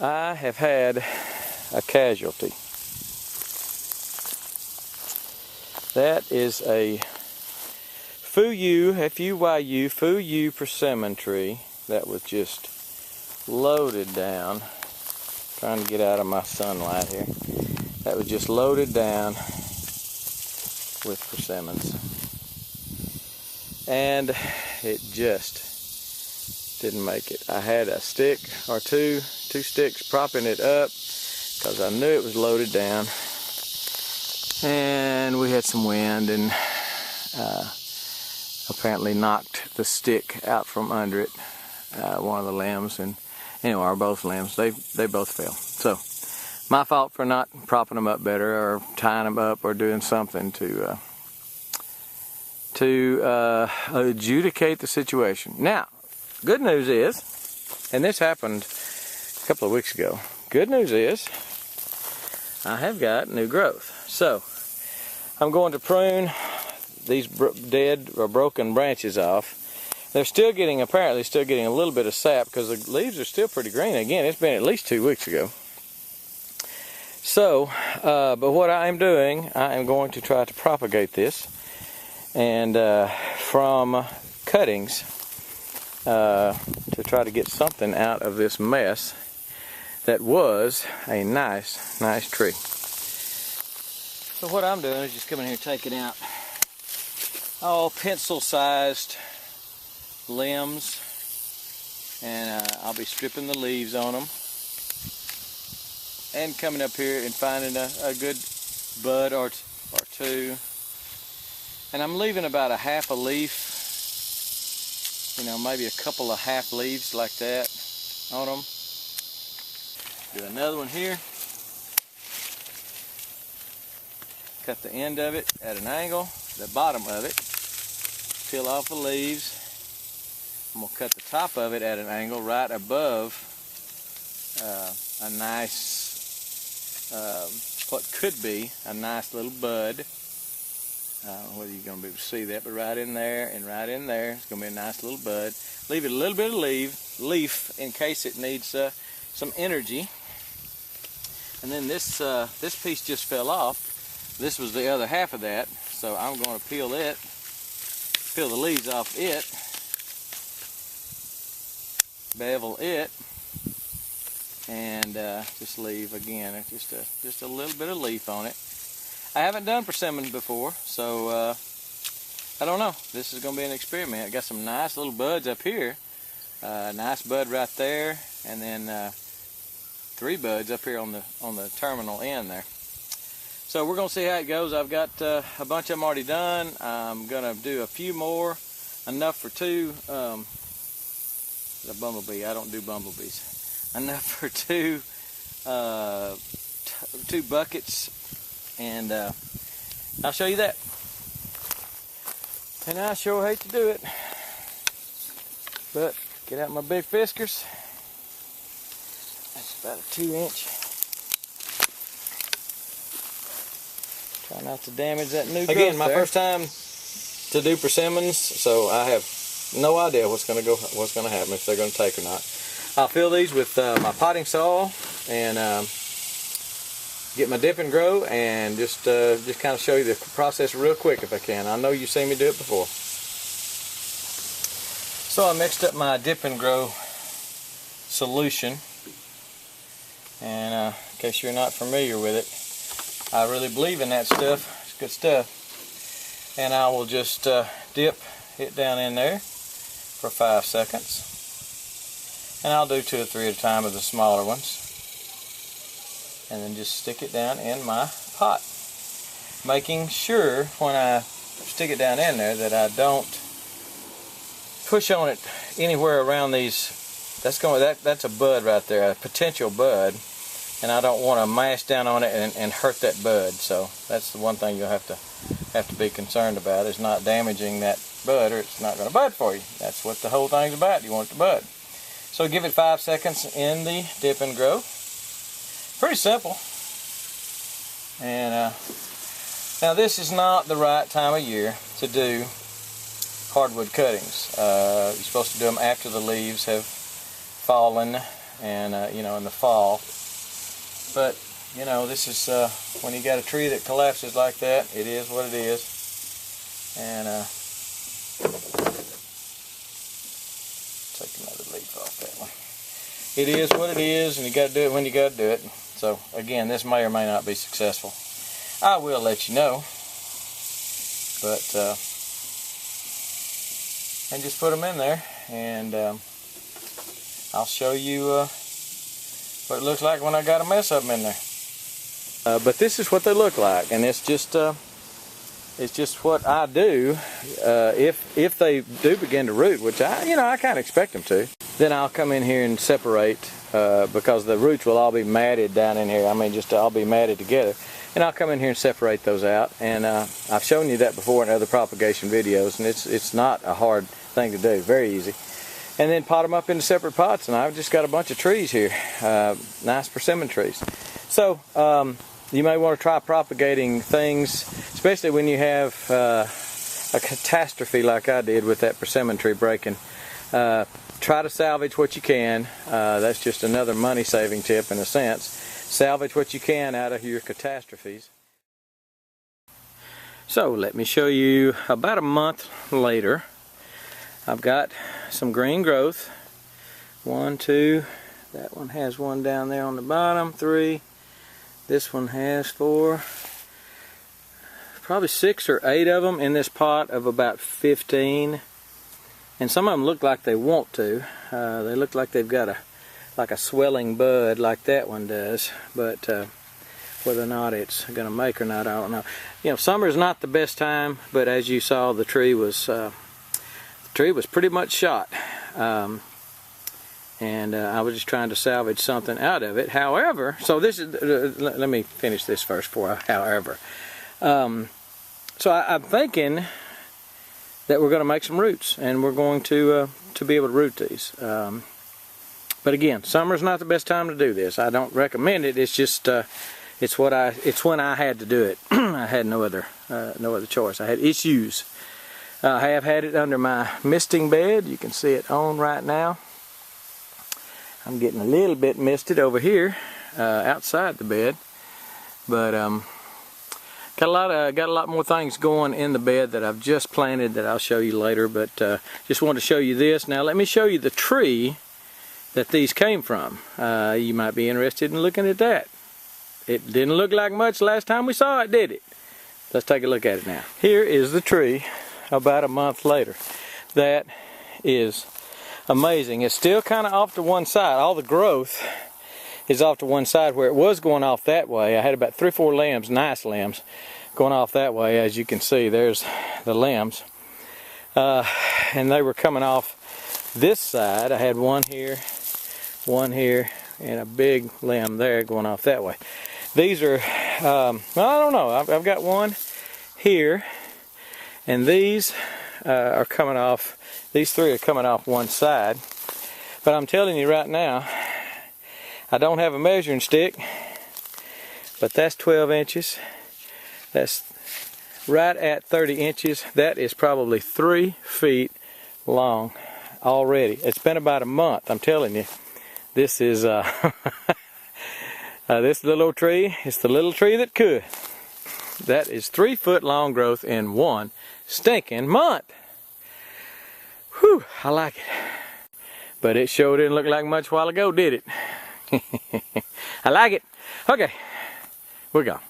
I have had a casualty. That is a Fuyu, F-U-Y-U, Fuyu Persimmon tree that was just loaded down. Trying to get out of my sunlight here. That was just loaded down with persimmons. And it just didn't make it. I had a stick or two sticks propping it up because I knew it was loaded down. And we had some wind and apparently knocked the stick out from under it, one of the limbs, and anyway, or both limbs, they both fell. So, my fault for not propping them up better or tying them up or doing something to adjudicate the situation. Now, good news is, and this happened a couple of weeks ago, good news is I have got new growth. So, I'm going to prune these dead or broken branches off. They're still getting, apparently still getting a little bit of sap because the leaves are still pretty green. Again, it's been at least 2 weeks ago. So, but what I am doing, I am going to try to propagate this. And from cuttings, to try to get something out of this mess that was a nice tree. So what I'm doing is just coming here taking out all pencil-sized limbs, and I'll be stripping the leaves on them and coming up here and finding a good bud or two, and I'm leaving about a half a leaf, you know, maybe a couple of half leaves like that on them. Do another one here, cut the end of it at an angle, the bottom of it, peel off the leaves. I'm going to cut the top of it at an angle right above a nice, what could be a nice little bud. I don't know whether you're going to be able to see that, but right in there and right in there, it's going to be a nice little bud. Leave it a little bit of leaf in case it needs some energy. And then this piece just fell off. This was the other half of that, so I'm going to peel the leaves off it, bevel it, and just leave again just a little bit of leaf on it. I haven't done persimmons before, so I don't know. This is going to be an experiment. I got some nice little buds up here, nice bud right there, and then 3 buds up here on the terminal end there. So we're going to see how it goes. I've got a bunch of them already done. I'm going to do a few more, enough for 2. The bumblebee, I don't do bumblebees. Enough for 2 buckets, and I'll show you that. And I sure hate to do it, but get out my big fiskars. That's about a 2-inch. Try not to damage that new growth. Again, my first time to do persimmons, so I have no idea what's going to happen, if they're going to take or not. I'll fill these with my potting soil and get my dip and grow, and just kind of show you the process real quick if I can. I know you've seen me do it before. So I mixed up my dip and grow solution, and in case you're not familiar with it, I really believe in that stuff. It's good stuff. And I will just dip it down in there for 5 seconds. And I'll do 2 or 3 at a time of the smaller ones. And then just stick it down in my pot. Making sure when I stick it down in there that I don't push on it anywhere around these. That's a bud right there, a potential bud. And I don't want to mash down on it and hurt that bud. So that's the one thing you'll have to be concerned about, is not damaging that bud, or it's not going to bud for you. That's what the whole thing's about. You want it to bud. So give it 5 seconds in the dip and grow. Pretty simple. And now this is not the right time of year to do hardwood cuttings. You're supposed to do them after the leaves have fallen and you know, in the fall. But you know, this is when you got a tree that collapses like that, it is what it is. And take another leaf off that one. It is what it is, and you got to do it when you got to do it. So again, this may or may not be successful. I will let you know. But and just put them in there, and I'll show you what it looks like when I got a mess of them in there. But this is what they look like, and it's just what I do. If they do begin to root, which I kind of expect them to, then I'll come in here and separate because the roots will all be matted down in here. I mean, just all be matted together, and I'll come in here and separate those out. And I've shown you that before in other propagation videos, and it's not a hard thing to do, very easy. And then pot them up into separate pots, and I've just got a bunch of trees here, nice persimmon trees. So you may want to try propagating things, especially when you have a catastrophe like I did with that persimmon tree breaking. Try to salvage what you can. That's just another money-saving tip in a sense. Salvage what you can out of your catastrophes. So let me show you about a month later. I've got some green growth. 1, 2, that one has one down there on the bottom, 3. This one has 4, probably 6 or 8 of them in this pot of about 15. And some of them look like they want to. They look like they've got a swelling bud like that one does. But whether or not it's going to make or not, I don't know. You know, summer's not the best time, but as you saw, the tree was pretty much shot. And I was just trying to salvage something out of it. However, so this is, let me finish this first before however. So I'm thinking that we're going to make some roots, and we're going to be able to root these. But again, summer's not the best time to do this. I don't recommend it. It's just it's when I had to do it. I had no other choice. I had issues. I have had it under my misting bed. You can see it on right now. I'm getting a little bit misted over here outside the bed, but got a lot more things going in the bed that I've just planted that I'll show you later. But just wanted to show you this. Now let me show you the tree that these came from. You might be interested in looking at that. It didn't look like much last time we saw it, did it? Let's take a look at it now. Here is the tree about a month later. That is amazing. It's still kind of off to one side. All the growth is off to one side where it was going off that way. I had about 3 or 4 limbs, nice limbs, going off that way. As you can see, there's the limbs. And they were coming off this side. I had one here, and a big limb there going off that way. These are, well, I don't know. I've got one here, and these are coming off. These 3 are coming off one side. But I'm telling you right now, I don't have a measuring stick, but that's 12 inches. That's right at 30 inches. That is probably 3 feet long already. It's been about a month, I'm telling you. This is this little old tree. It's the little tree that could. That is 3 foot long growth in one stinking month. Whew, I like it. But it sure didn't look like much a while ago, did it? I like it. Okay, we're gone.